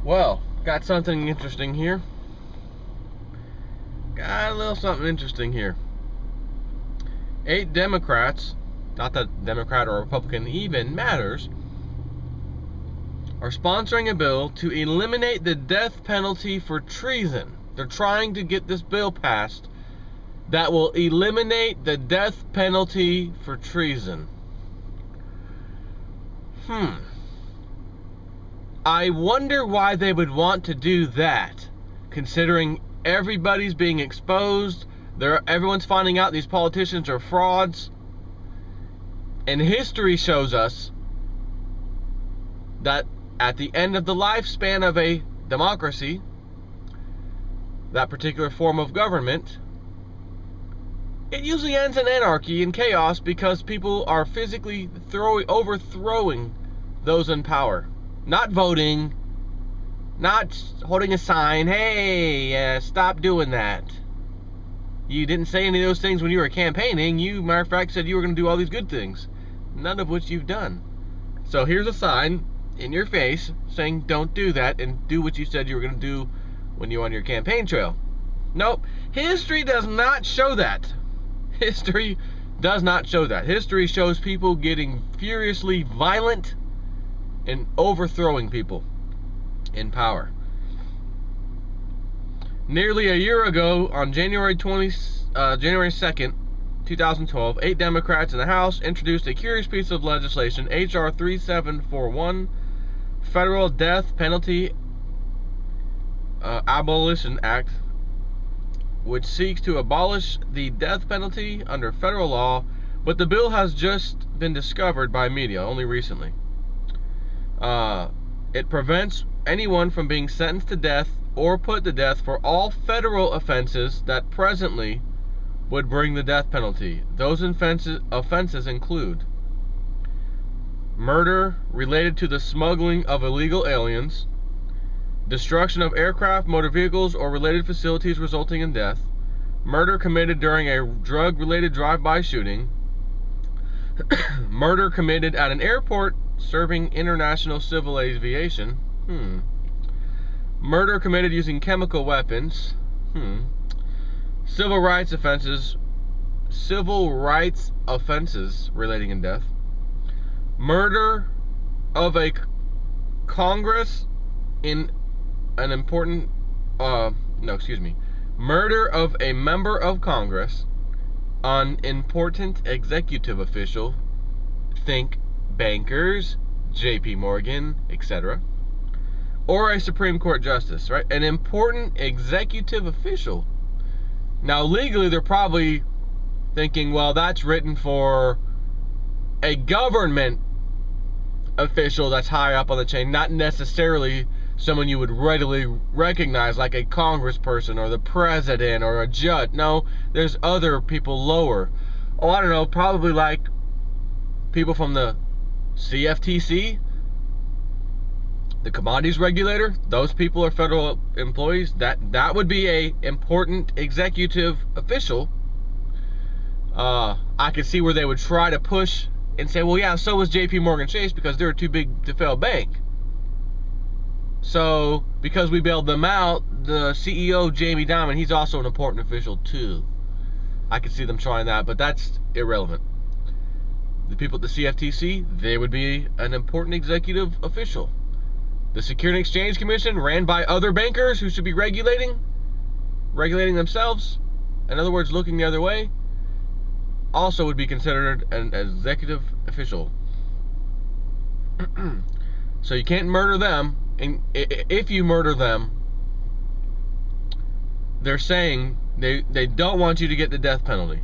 Well, got something interesting here. Got a little something interesting here. 8 Democrats, not that Democrat or Republican even matters, are sponsoring a bill to eliminate the death penalty for treason. They're trying to get this bill passed that will eliminate the death penalty for treason. I wonder why they would want to do that, considering everybody's being exposed. Everyone's finding out these politicians are frauds. And history shows us that at the end of the lifespan of a democracy, that particular form of government, it usually ends in anarchy and chaos because people are physically overthrowing those in power. Not voting, not holding a sign, hey, stop doing that. You didn't say any of those things when you were campaigning. You, matter of fact, said you were going to do all these good things, none of which you've done. So here's a sign in your face saying don't do that and do what you said you were going to do when you were on your campaign trail. Nope, history does not show that. History does not show that. History shows people getting furiously violent and overthrowing people in power. Nearly a year ago, on January 2nd, 2012, 8 Democrats in the House introduced a curious piece of legislation, H.R. 3741, Federal Death Penalty Abolition Act, which seeks to abolish the death penalty under federal law, but the bill has just been discovered by media only recently. It prevents anyone from being sentenced to death or put to death for all federal offenses that presently would bring the death penalty. Those offenses include murder related to the smuggling of illegal aliens, destruction of aircraft, motor vehicles, or related facilities resulting in death, murder committed during a drug-related drive-by shooting, murder committed at an airport serving international civil aviation, murder committed using chemical weapons, civil rights offenses relating in death, murder of a Congress in an important, murder of a member of Congress on important executive official, think bankers, J.P. Morgan, etc., or a Supreme Court justice, right? An important executive official. Now, legally, they're probably thinking, well, that's written for a government official that's high up on the chain, not necessarily someone you would readily recognize, like a congressperson or the president or a judge. No, there's other people lower. Oh, I don't know, probably like people from the CFTC, the commodities regulator. Those people are federal employees. That would be a important executive official. I could see where they would try to push and say, well, yeah, so was J.P. Morgan Chase because they're too big to fail bank. So, because we bailed them out, the CEO, Jamie Dimon, he's also an important official too. I could see them trying that, but that's irrelevant. The people at the CFTC, they would be an important executive official. The Security and Exchange Commission, ran by other bankers who should be regulating themselves, in other words, looking the other way, also would be considered an executive official. So you can't murder them, and if you murder them, they're saying they don't want you to get the death penalty,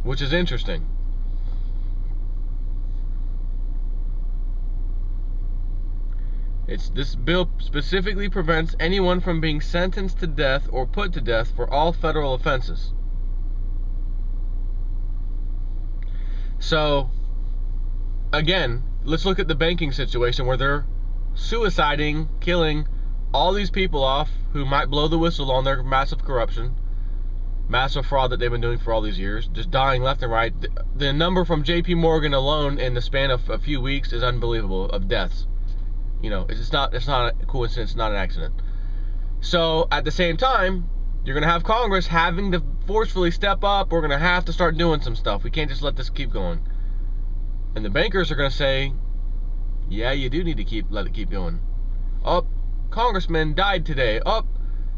which is interesting. This bill specifically prevents anyone from being sentenced to death or put to death for all federal offenses. So, again, let's look at the banking situation where they're suiciding, killing all these people off who might blow the whistle on their massive corruption, massive fraud that they've been doing for all these years, just dying left and right. The number from J.P. Morgan alone in the span of a few weeks is unbelievable, of deaths. You know, it's not a coincidence, it's not an accident. So at the same time, you're gonna have Congress having to forcefully step up. We're gonna have to start doing some stuff. We can't just let this keep going. And the bankers are gonna say, yeah, you do need to let it keep going. Oh, congressman died today. Oh,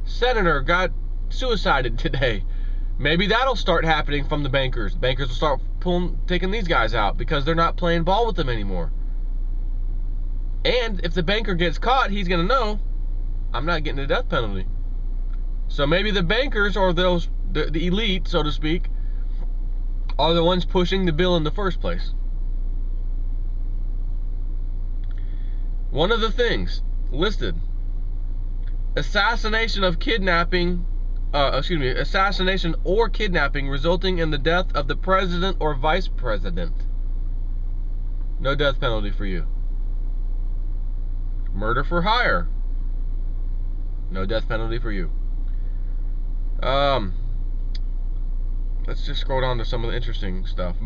senator got suicided today. Maybe that'll start happening from the bankers. The bankers will start taking these guys out because they're not playing ball with them anymore. And if the banker gets caught, he's gonna know, I'm not getting the death penalty. So maybe the bankers, or the elite, so to speak, are the ones pushing the bill in the first place. One of the things listed: assassination or kidnapping resulting in the death of the president or vice president. No death penalty for you. Murder for hire. No death penalty for you. Let's just scroll down to some of the interesting stuff.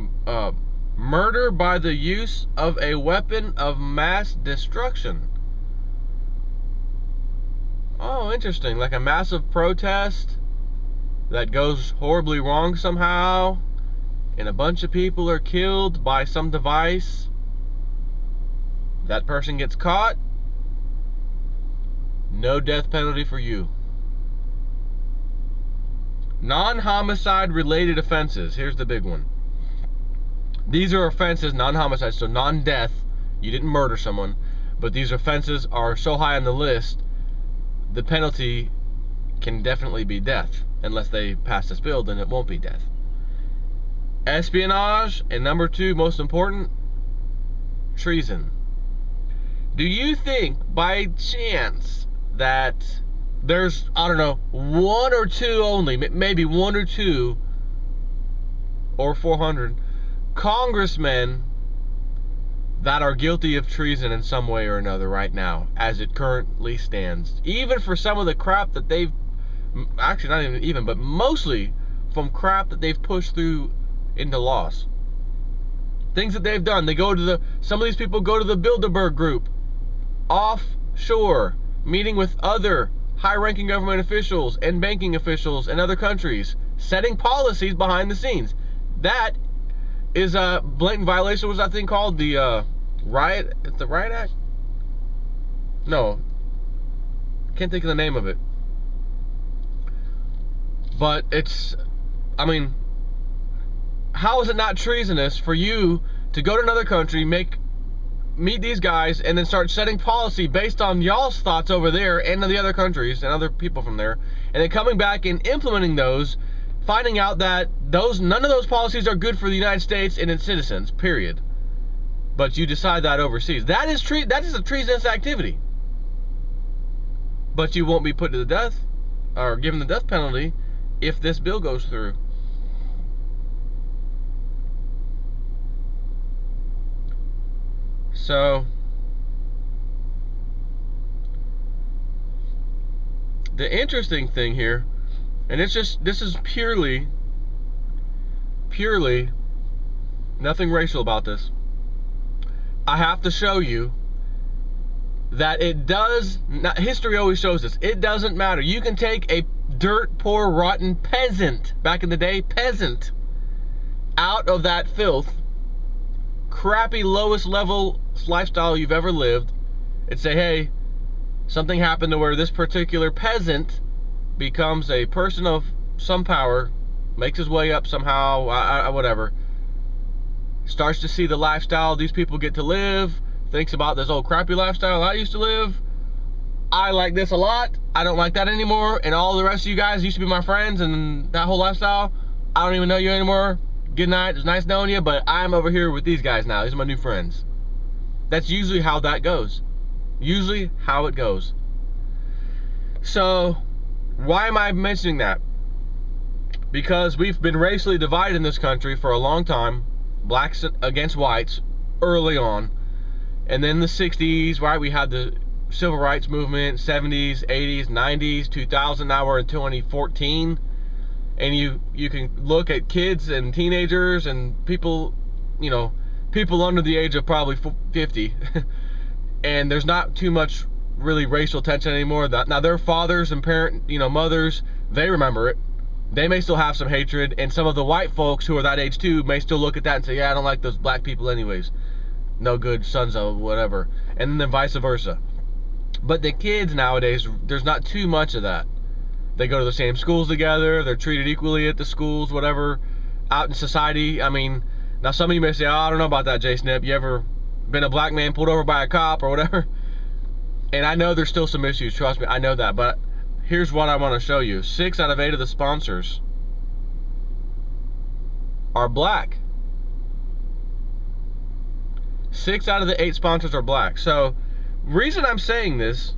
Murder by the use of a weapon of mass destruction. Oh, interesting. Like a massive protest that goes horribly wrong somehow, and a bunch of people are killed by some device. That person gets caught. No death penalty for you. Non-homicide related offenses. Here's the big one. These are offenses, non-homicide, so non-death. You didn't murder someone, but these offenses are so high on the list, the penalty can definitely be death. Unless they pass this bill, then it won't be death. Espionage, and number 2, most important, treason. Do you think by chance that there's, I don't know, 1 or 2 only, maybe 1 or 2 or 400 congressmen that are guilty of treason in some way or another right now, as it currently stands? Even for some of the crap that they've, actually not even, but mostly from crap that they've pushed through into laws. Things that they've done. They go to some of these people go to the Bilderberg group, offshore, meeting with other high-ranking government officials and banking officials in other countries, setting policies behind the scenes. That is a blatant violation. What's that thing called? The riot? It's the Riot Act? No, can't think of the name of it. But it's, I mean, how is it not treasonous for you to go to another country, meet these guys, and then start setting policy based on y'all's thoughts over there and the other countries and other people from there, and then coming back and implementing those, finding out that none of those policies are good for the United States and its citizens, period. But you decide that overseas. That is a treasonous activity. But you won't be put to the death or given the death penalty if this bill goes through. So the interesting thing here, and this is purely nothing racial about this. I have to show you that it does not, history always shows us, it doesn't matter. You can take a dirt poor rotten peasant, back in the day, peasant, out of that filth, crappy lowest level lifestyle you've ever lived, and say, hey, something happened to where this particular peasant becomes a person of some power, makes his way up somehow, whatever, starts to see the lifestyle these people get to live, thinks about this old crappy lifestyle I used to live. I like this a lot, I don't like that anymore, and all the rest of you guys used to be my friends, and that whole lifestyle, I don't even know you anymore. Good night, it's nice knowing you, but I'm over here with these guys now. These are my new friends. That's usually how that goes. Usually how it goes. So, why am I mentioning that? Because we've been racially divided in this country for a long time. Blacks against whites early on. And then the 60s, right, we had the civil rights movement, 70s, 80s, 90s, 2000, now we're in 2014. And you can look at kids and teenagers and people, you know, people under the age of probably 50 and there's not too much really racial tension anymore. Now their fathers and mothers, they remember it. They may still have some hatred, and some of the white folks who are that age too may still look at that and say, yeah, I don't like those black people anyways. No good sons of whatever. And then vice versa. But the kids nowadays, there's not too much of that. They go to the same schools together, they're treated equally at the schools, whatever, out in society. I mean, now some of you may say, oh, I don't know about that, J-Snip. You ever been a black man pulled over by a cop or whatever? And I know there's still some issues, trust me, I know that, but here's what I want to show you. 6 out of 8 of the sponsors are black. 6 out of the 8 sponsors are black. So, reason I'm saying this,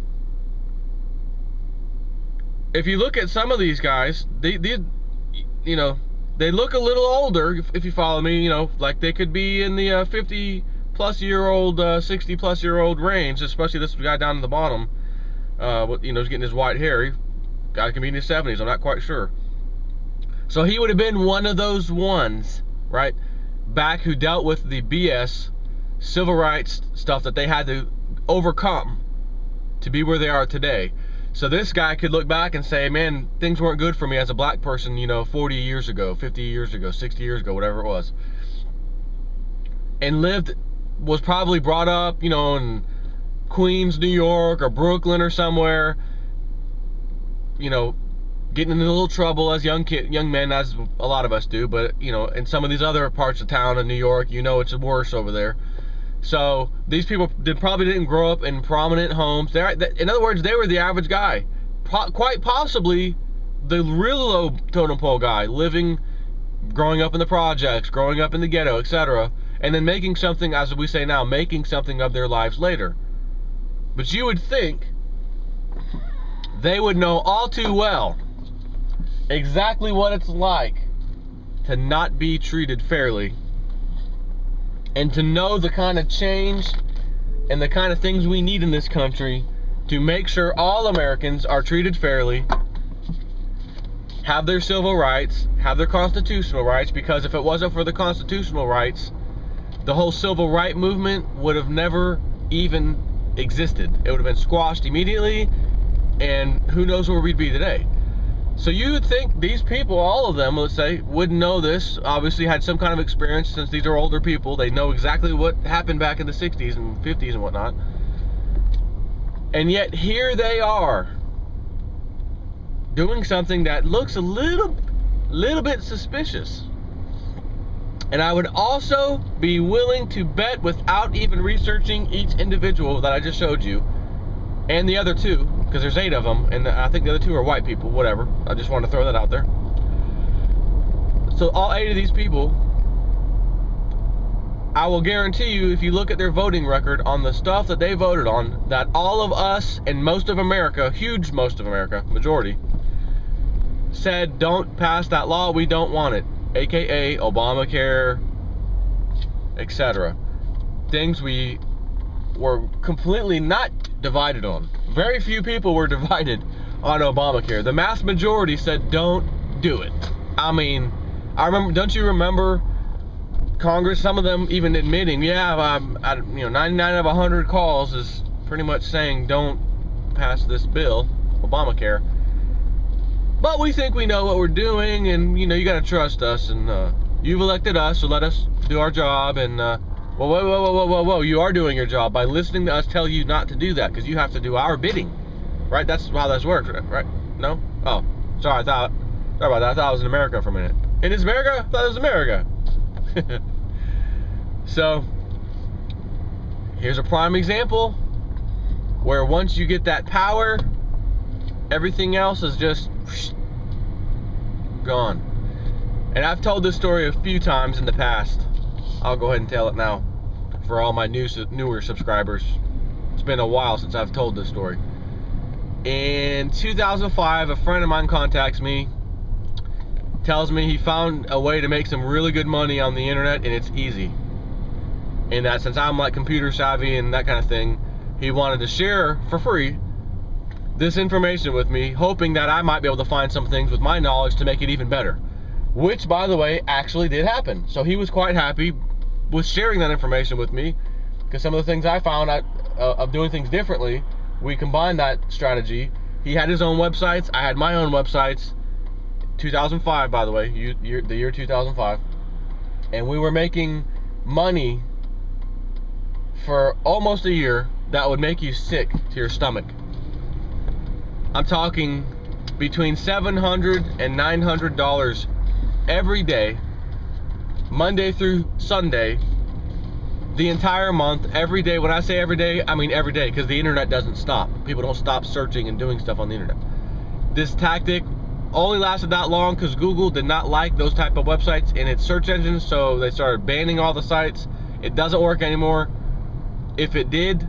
if you look at some of these guys, they look a little older, if you follow me, like they could be in the 50-plus-year-old, 60-plus-year-old range, especially this guy down at the bottom. He's getting his white hair. Guy can be in his 70s, I'm not quite sure. So he would have been one of those ones, right, back who dealt with the BS civil rights stuff that they had to overcome to be where they are today. So this guy could look back and say, man, things weren't good for me as a black person, 40 years ago, 50 years ago, 60 years ago, whatever it was. And was probably brought up, in Queens, New York, or Brooklyn or somewhere, getting into a little trouble as young men, as a lot of us do, but, in some of these other parts of town in New York, it's worse over there. So these people probably didn't grow up in prominent homes. In other words, they were the average guy, quite possibly the real low totem pole guy, growing up in the projects, growing up in the ghetto, etc., and then making something, as we say now, making something of their lives later. But you would think they would know all too well exactly what it's like to not be treated fairly, and to know the kind of change and the kind of things we need in this country to make sure all Americans are treated fairly, have their civil rights, have their constitutional rights, because if it wasn't for the constitutional rights, the whole civil rights movement would have never even existed. It would have been squashed immediately, and who knows where we'd be today. So you would think these people, all of them, let's say, would know this, obviously had some kind of experience, since these are older people. They know exactly what happened back in the 60s and 50s and whatnot. And yet here they are, doing something that looks a little bit suspicious. And I would also be willing to bet, without even researching each individual that I just showed you, and the other 2, because there's 8 of them, and I think the other 2 are white people, whatever. I just want to throw that out there. So all 8 of these people, I will guarantee you, if you look at their voting record on the stuff that they voted on, that all of us and most of America, huge most of America, majority, said don't pass that law, we don't want it. AKA Obamacare, etc. Things we were completely not divided on. Very few people were divided on Obamacare. The mass majority said don't do it. I mean, don't you remember Congress, some of them even admitting, yeah, 99 out of 100 calls is pretty much saying don't pass this bill, Obamacare. But we think we know what we're doing, and you got to trust us, and you've elected us, so let us do our job. And whoa, you are doing your job by listening to us tell you not to do that, because you have to do our bidding, right? That's how this works, right? No? Oh, sorry about that. I thought I was in America for a minute. And it's America? I thought it was America. So here's a prime example where once you get that power, everything else is just gone. And I've told this story a few times in the past. I'll go ahead and tell it now for all my newer subscribers. It's been a while since I've told this story. In 2005, a friend of mine contacts me, tells me he found a way to make some really good money on the internet, and it's easy. And that since I'm like computer savvy and that kind of thing, he wanted to share for free this information with me, hoping that I might be able to find some things with my knowledge to make it even better. Which, by the way, actually did happen. So he was quite happy with sharing that information with me, because some of the things I found, of doing things differently, we combined that strategy. He had his own websites, I had my own websites. 2005, by the way, the year 2005, and we were making money for almost a year that would make you sick to your stomach. I'm talking between $700 and $900 every day, Monday through Sunday, the entire month, every day. When I say every day, I mean every day, because the internet doesn't stop. People don't stop searching and doing stuff on the internet. This tactic only lasted that long because Google did not like those type of websites in its search engine, so they started banning all the sites. It doesn't work anymore. If it did,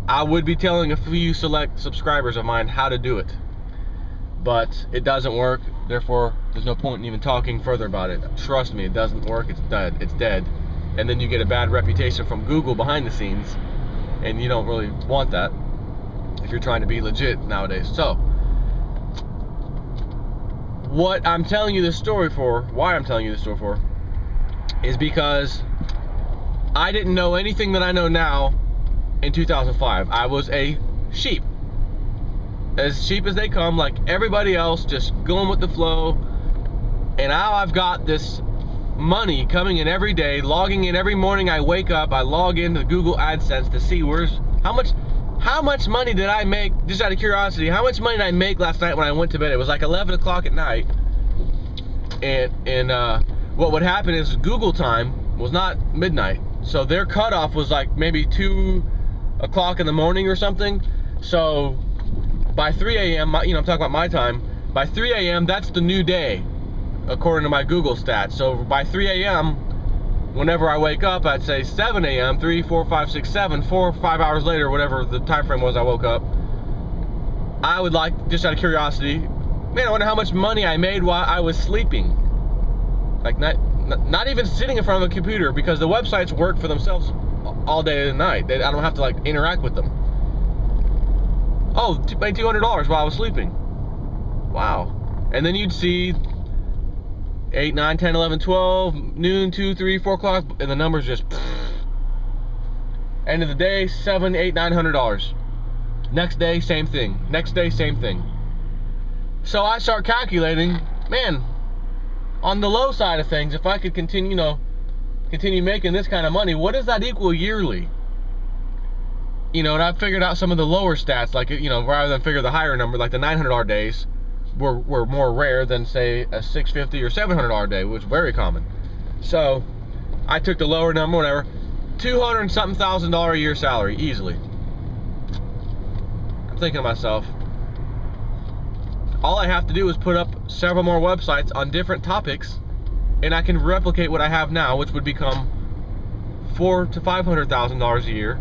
I would be telling a few select subscribers of mine how to do it, but it doesn't work. Therefore, there's no point in even talking further about it. Trust me, it doesn't work. It's dead. It's dead. And then you get a bad reputation from Google behind the scenes, and you don't really want that if you're trying to be legit nowadays. So, what I'm telling you this story for, why I'm telling you this story for, is because I didn't know anything that I know now in 2005. I was a sheep. As cheap as they come, like everybody else, just going with the flow. And now I've got this money coming in every day, logging in every morning. I wake up, I log into Google AdSense to see how much money did I make, just out of curiosity, how much money did I make last night when I went to bed? It was like 11 o'clock at night. And what would happen is Google time was not midnight. So their cutoff was like maybe 2 o'clock in the morning or something. So by 3 a.m., I'm talking about my time, by 3 a.m., that's the new day, according to my Google stats. So by 3 a.m., whenever I wake up, I'd say 7 a.m., 3, 4, 5, 6, 7, 4 or 5 hours later, whatever the time frame was I woke up, I would like, just out of curiosity, man, I wonder how much money I made while I was sleeping. Like not even sitting in front of a computer, because the websites work for themselves all day and night. I don't have to like interact with them. Oh, made $200 while I was sleeping. Wow. And then you'd see 8, 9, 10, 11, 12, noon, 2, 3, 4 o'clock, and the numbers just end of the day, $700, $800, $900. Next day, same thing. Next day, same thing. So I start calculating, man, on the low side of things, if I could continue making this kind of money, what does that equal yearly? And I figured out some of the lower stats, like, rather than figure the higher number, like the $900 days were more rare than, say, a $650 or $700 day, which is very common. So I took the lower number, whatever, $200 and something thousand a year salary, easily. I'm thinking to myself, all I have to do is put up several more websites on different topics, and I can replicate what I have now, which would become $400,000 to $500,000 a year.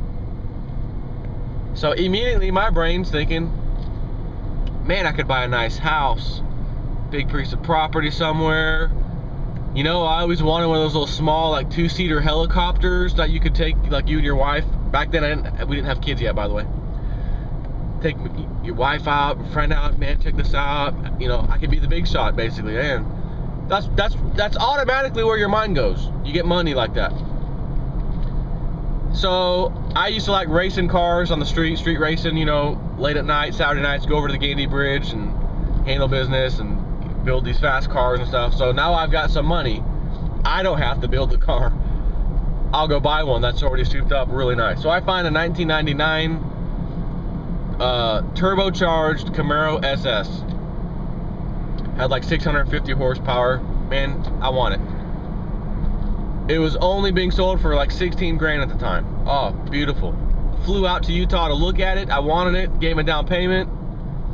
So immediately my brain's thinking, man, I could buy a nice house, big piece of property somewhere. I always wanted one of those little small, like 2-seater helicopters that you could take, like you and your wife. Back then we didn't have kids yet, by the way. Take your wife out, friend out, man, check this out. I could be the big shot, basically. And that's automatically where your mind goes. You get money like that. So I used to like racing cars on the street racing, late at night, Saturday nights, go over to the Gandy Bridge and handle business and build these fast cars and stuff. So now I've got some money. I don't have to build the car. I'll go buy one that's already souped up really nice. So I find a 1999 turbocharged Camaro SS. Had like 650 horsepower. Man, I want it. It was only being sold for like 16 grand at the time. Oh, beautiful. Flew out to Utah to look at it. I wanted it. Gave him a down payment.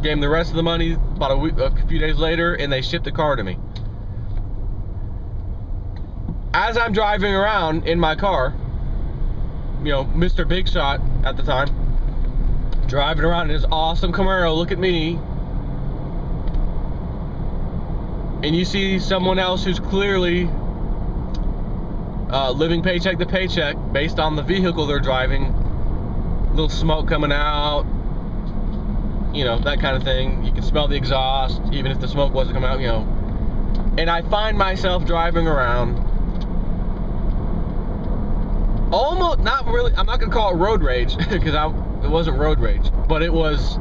Gave him the rest of the money about a few days later, and they shipped the car to me. As I'm driving around in my car, Mr. Big Shot at the time, driving around in his awesome Camaro, look at me, and you see someone else who's clearly living paycheck to paycheck based on the vehicle they're driving, little smoke coming out, that kind of thing. You can smell the exhaust even if the smoke wasn't coming out, and I find myself driving around almost, not really, I'm not gonna call it road rage because it wasn't road rage, but it was,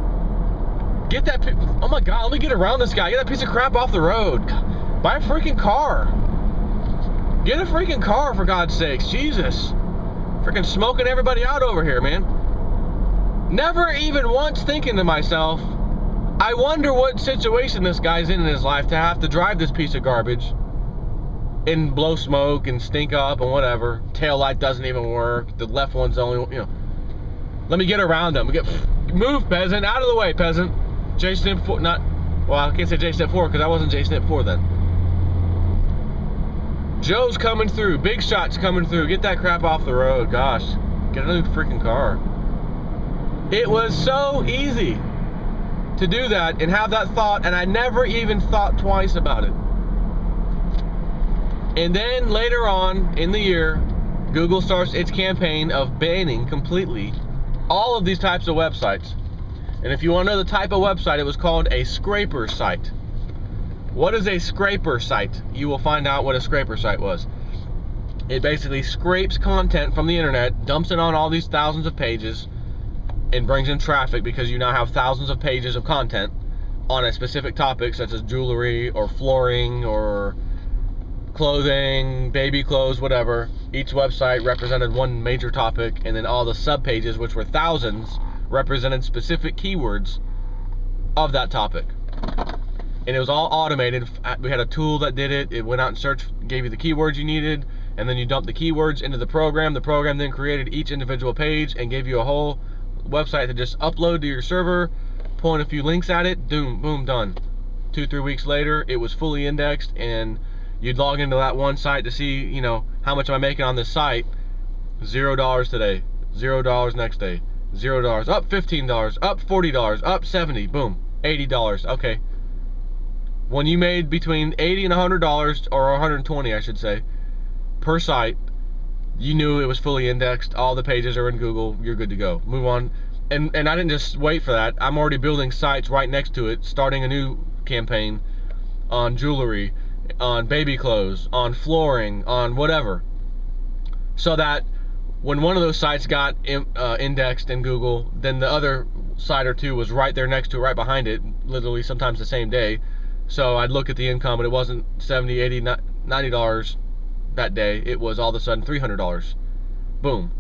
get that, oh my God, let me get around this guy, get that piece of crap off the road, buy a freaking car, get a freaking car for God's sakes, Jesus, freaking smoking everybody out over here, man. Never even once thinking to myself, I wonder what situation this guy's in his life to have to drive this piece of garbage and blow smoke and stink up and whatever. Tail light doesn't even work. The left one's only, you know. Let me get around him. Move, peasant. Out of the way, peasant. J-Snip 4, not, well, I can't say J-Snip 4 because I wasn't J-Snip 4 then. Joe's coming through. Big Shot's coming through. Get that crap off the road. Gosh. Get a new freaking car. It was so easy to do that and have that thought, and I never even thought twice about it. And then later on in the year, Google starts its campaign of banning completely all of these types of websites. And if you want to know the type of website, it was called a scraper site. What is a scraper site? You will find out what a scraper site was. It basically scrapes content from the internet, dumps it on all these thousands of pages, and brings in traffic because you now have thousands of pages of content on a specific topic, such as jewelry or flooring or clothing, baby clothes, whatever. Each website represented one major topic, and then all the sub-pages, which were thousands, represented specific keywords of that topic. And it was all automated. We had a tool that did it. It went out and searched, gave you the keywords you needed, and then you dumped the keywords into the program. The program then created each individual page and gave you a whole website to just upload to your server, point a few links at it, boom, boom, done. 2-3 weeks later, it was fully indexed, and you'd log into that one site to see, you know, how much am I making on this site? $0 today, $0 next day, $0, up $15, up $40, up $70, boom, $80, okay. When you made between $80 and $100, or $120, I should say, per site, you knew it was fully indexed, all the pages are in Google, you're good to go. Move on. And I didn't just wait for that. I'm already building sites right next to it, starting a new campaign on jewelry, on baby clothes, on flooring, on whatever. So that when one of those sites got indexed in Google, then the other site or two was right there next to it, right behind it, literally sometimes the same day. So I'd look at the income, and it wasn't $70, $80, $90 that day. It was all of a sudden $300. Boom.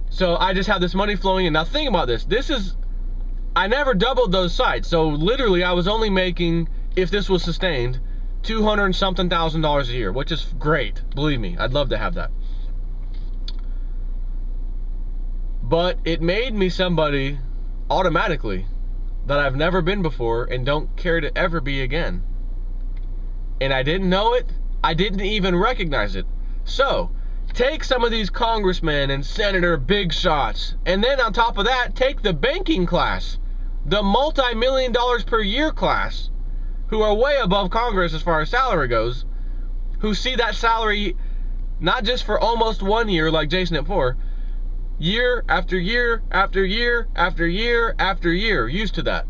So I just have this money flowing in. Now think about this. I never doubled those sites. So literally I was only making, if this was sustained, $200 and something thousand a year, which is great. Believe me, I'd love to have that. But it made me somebody automatically that I've never been before and don't care to ever be again. And I didn't know it. I didn't even recognize it. So, take some of these congressmen and senator big shots, and then on top of that, take the banking class, the multi-million dollars per year class, who are way above Congress as far as salary goes, who see that salary not just for almost 1 year like J-Snip 4, year after year after year after year after year, used to that.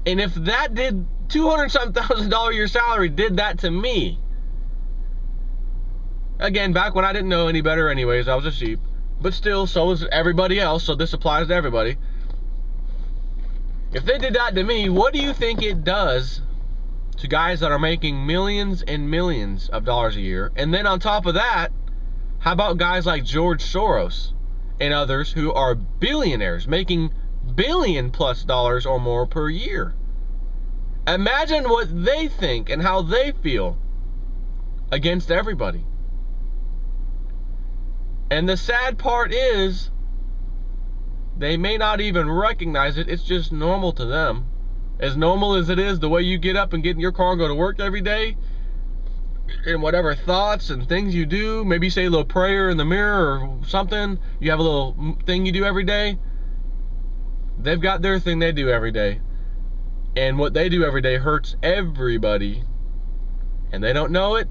And if that did $200-something a year salary did that to me, again, back when I didn't know any better anyways, I was a sheep, but still, so was everybody else, so this applies to everybody. If they did that to me, what do you think it does to guys that are making millions and millions of dollars a year? And then on top of that, how about guys like George Soros and others who are billionaires, making $billion+ or more per year? Imagine what they think and how they feel against everybody. And the sad part is, they may not even recognize it. It's just normal to them. As normal as it is the way you get up and get in your car and go to work every day, and whatever thoughts and things you do, maybe say a little prayer in the mirror or something, you have a little thing you do every day. They've got their thing they do every day. And what they do every day hurts everybody. And they don't know it.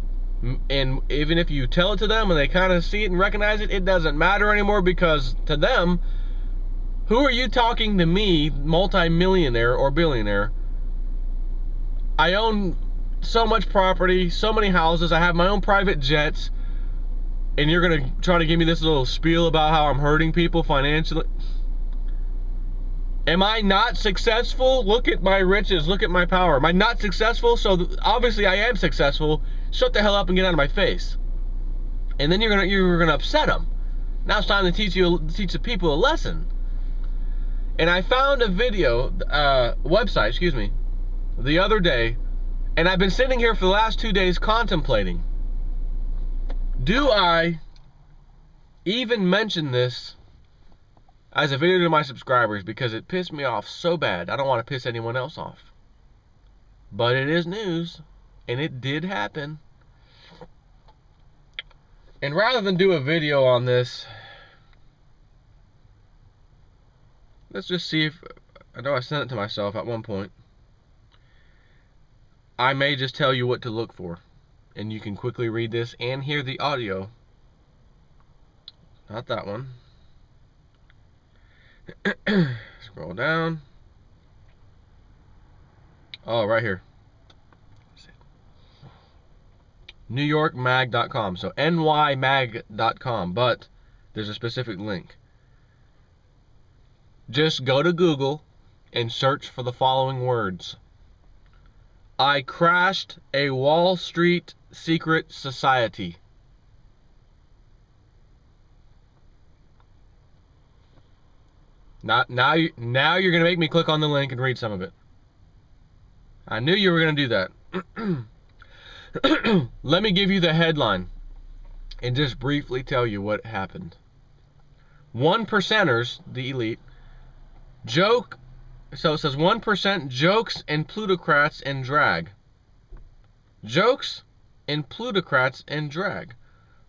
And even if you tell it to them and they kind of see it and recognize it, it doesn't matter anymore, because to them, who are you talking to me, multi-millionaire or billionaire? I own so much property, so many houses, I have my own private jets. and you're gonna try to give me this little spiel about how I'm hurting people financially. Am I not successful? Look at my riches, look at my power. Am I not successful? So obviously I am successful. Shut the hell up and get out of my face. And then you're gonna upset them. Now it's time to teach the people a lesson. And I found a video, website, excuse me, the other day, and I've been sitting here for the last 2 days contemplating, do I even mention this as a video to my subscribers, because it pissed me off so bad. I don't want to piss anyone else off. But it is news, and it did happen. And rather than do a video on this, let's just see if, I know I sent it to myself at one point. I may just tell you what to look for, and you can quickly read this and hear the audio. Not that one. Scroll down. Oh, right here. NewYorkMag.com. So nymag.com, but there's a specific link. Just go to Google and search for the following words. I crashed a Wall Street secret society. Now you're gonna make me click on the link and read some of it. I knew you were gonna do that. Let me give you the headline and just briefly tell you what happened. 1%ers, the elite, joke. So it says 1% jokes and plutocrats and drag. Jokes and plutocrats and drag.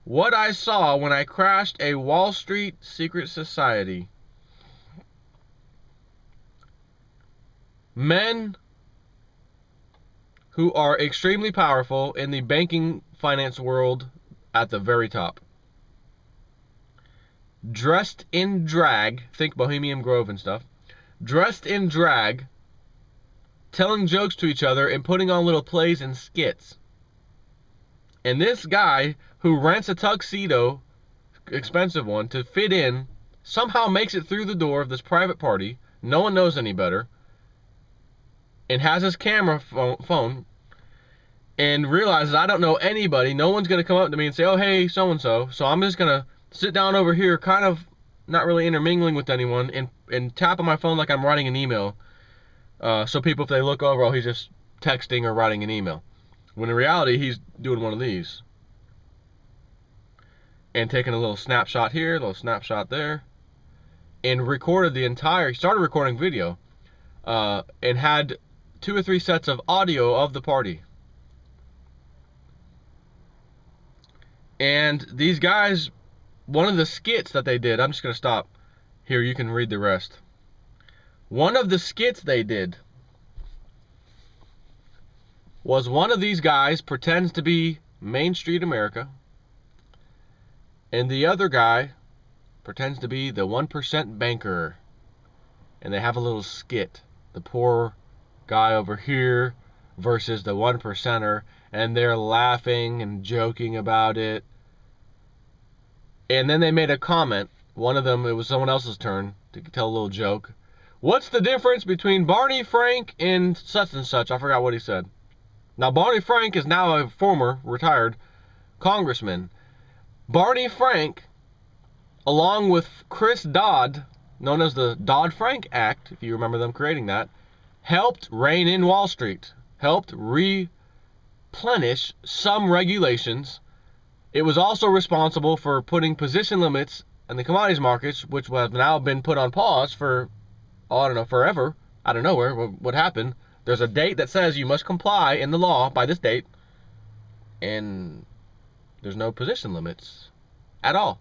What I saw when I crashed a Wall Street secret society. Men who are extremely powerful in the banking finance world at the very top. Dressed in drag, think Bohemian Grove and stuff. Dressed in drag, telling jokes to each other and putting on little plays and skits. And this guy who rents a tuxedo, expensive one, to fit in, somehow makes it through the door of this private party. No one knows any better. And has his camera phone and realizes, I don't know anybody. No one's going to come up to me and say, oh, hey, so-and-so. So I'm just going to sit down over here, kind of not really intermingling with anyone, and tap on my phone like I'm writing an email. So people, if they look over, oh, he's just texting or writing an email. When in reality, he's doing one of these. And taking a little snapshot here, a little snapshot there. And recorded the entire, he started recording video. And had 2 or 3 sets of audio of the party. And these guys, one of the skits that they did, I'm just going to stop here, you can read the rest. One of the skits they did was one of these guys pretends to be Main Street America, and the other guy pretends to be the 1% banker. And they have a little skit. The poor guy over here versus the 1%er, and they're laughing and joking about it. And then they made a comment. One of them, it was someone else's turn to tell a little joke. What's the difference between Barney Frank and such and such? I forgot what he said. Now, Barney Frank is now a former retired congressman. Barney Frank, along with Chris Dodd, known as the Dodd-Frank Act, if you remember them creating that, helped rein in Wall Street, helped replenish some regulations. It was also responsible for putting position limits in the commodities markets, which have now been put on pause for, oh, I don't know, forever, out of nowhere. What happened? There's a date that says you must comply in the law by this date, and there's no position limits at all.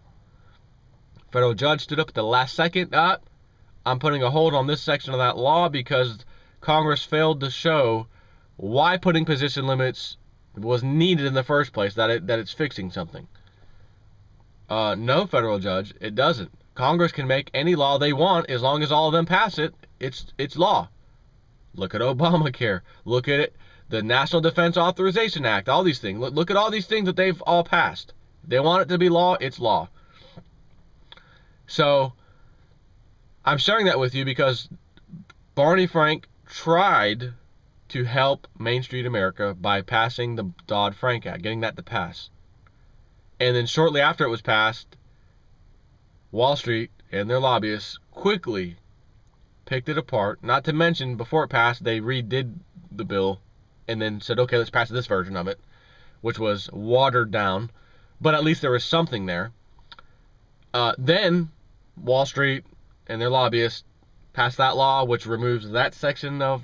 Federal judge stood up at the last second. I'm putting a hold on this section of that law because Congress failed to show why putting position limits was needed in the first place, that it's fixing something. No, federal judge, it doesn't. Congress can make any law they want as long as all of them pass it. It's law. Look at Obamacare. Look at it, the National Defense Authorization Act, all these things. Look at all these things that they've all passed. They want it to be law, it's law. So I'm sharing that with you because Barney Frank tried to help Main Street America by passing the Dodd-Frank Act, getting that to pass. And then shortly after it was passed, Wall Street and their lobbyists quickly picked it apart. Not to mention, before it passed, they redid the bill and then said, okay, let's pass this version of it, which was watered down, but at least there was something there. Then Wall Street and their lobbyists passed that law, which removes that section of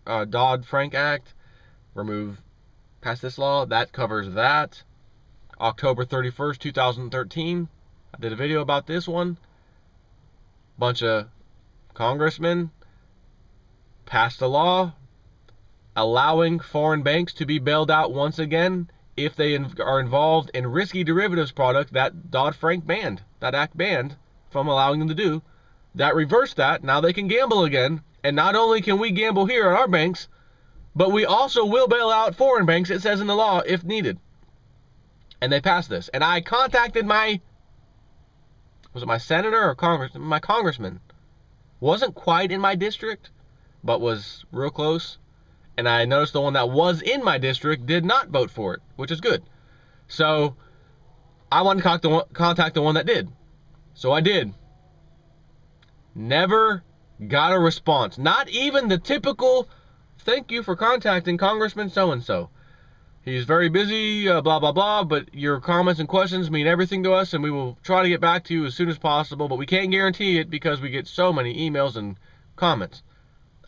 Dodd-Frank Act. Passed this law that covers that. October 31st, 2013. I did a video about this one. Bunch of congressmen passed a law allowing foreign banks to be bailed out once again if they are involved in risky derivatives product that Dodd-Frank banned, that act banned from allowing them to do. That reversed that. Now they can gamble again. And not only can we gamble here at our banks, but we also will bail out foreign banks, it says in the law, if needed. And they passed this. And I contacted my senator or my congressman. Wasn't quite in my district, but was real close. And I noticed the one that was in my district did not vote for it, which is good. So I wanted to contact the one that did. So I did. Never got a response. Not even the typical, thank you for contacting Congressman so-and-so. He's very busy, blah, blah, blah, but your comments and questions mean everything to us, and we will try to get back to you as soon as possible, but we can't guarantee it because we get so many emails and comments.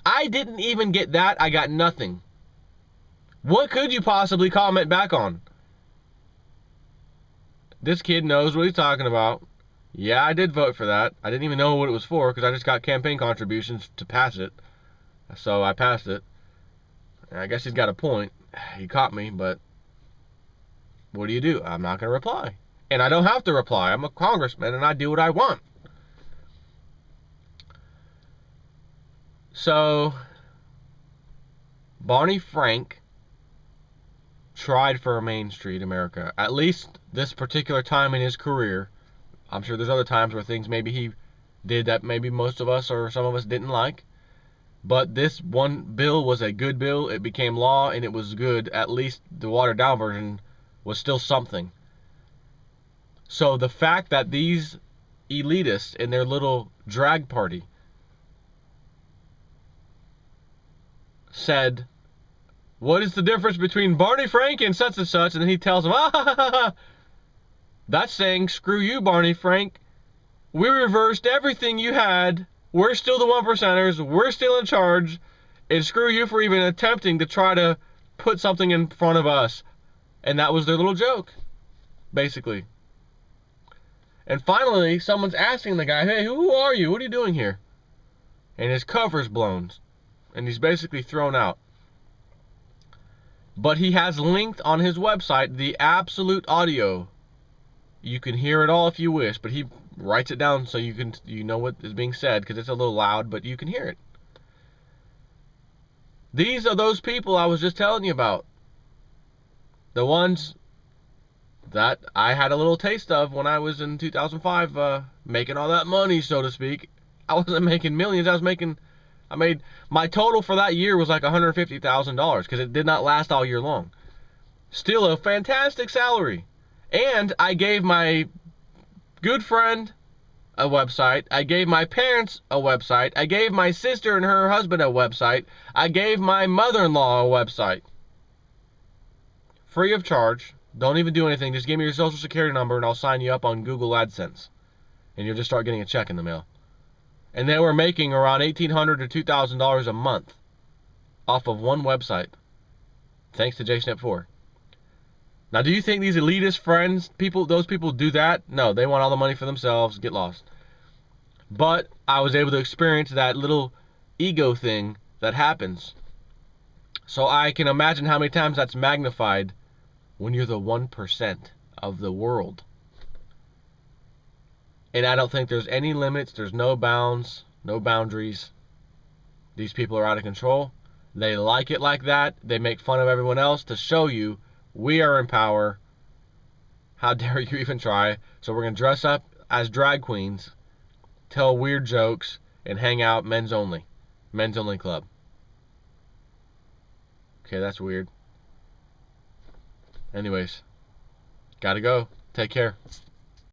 I didn't even get that. I got nothing. What could you possibly comment back on? This kid knows what he's talking about. Yeah, I did vote for that. I didn't even know what it was for because I just got campaign contributions to pass it. So I passed it. I guess he's got a point. He caught me, but what do? I'm not going to reply. And I don't have to reply. I'm a congressman and I do what I want. So, Barney Frank tried for Main Street America. At least this particular time in his career. I'm sure there's other times where things maybe he did that maybe most of us or some of us didn't like. But this one bill was a good bill. It became law and it was good. At least the watered down version was still something. So the fact that these elitists in their little drag party said, what is the difference between Barney Frank and such and such? And then he tells them, that's saying, screw you, Barney Frank. We reversed everything you had. We're still the 1%ers. We're still in charge. And screw you for even attempting to try to put something in front of us. And that was their little joke, basically. And finally, someone's asking the guy, hey, who are you? What are you doing here? And his cover's blown. And he's basically thrown out. But he has linked on his website the absolute audio. You can hear it all if you wish, but he writes it down so you know what is being said, because it's a little loud, but you can hear it. These are those people I was just telling you about. The ones that I had a little taste of when I was in 2005, making all that money, so to speak. I wasn't making millions. I made my total for that year was like $150,000 because it did not last all year long. Still a fantastic salary. And I gave my good friend a website. I gave my parents a website. I gave my sister and her husband a website. I gave my mother-in-law a website. Free of charge. Don't even do anything. Just give me your social security number and I'll sign you up on Google AdSense. And you'll just start getting a check in the mail. And they were making around $1,800 to $2,000 a month off of one website. Thanks to JSnip4. Now, do you think these elitist friends, those people do that? No, they want all the money for themselves, get lost. But I was able to experience that little ego thing that happens. So I can imagine how many times that's magnified when you're the 1% of the world. And I don't think there's any limits, there's no bounds, no boundaries. These people are out of control. They like it like that. They make fun of everyone else to show you we are in power. How dare you even try? So we're going to dress up as drag queens, tell weird jokes, and hang out men's only. Men's only club. Okay, that's weird. Anyways, gotta go. Take care.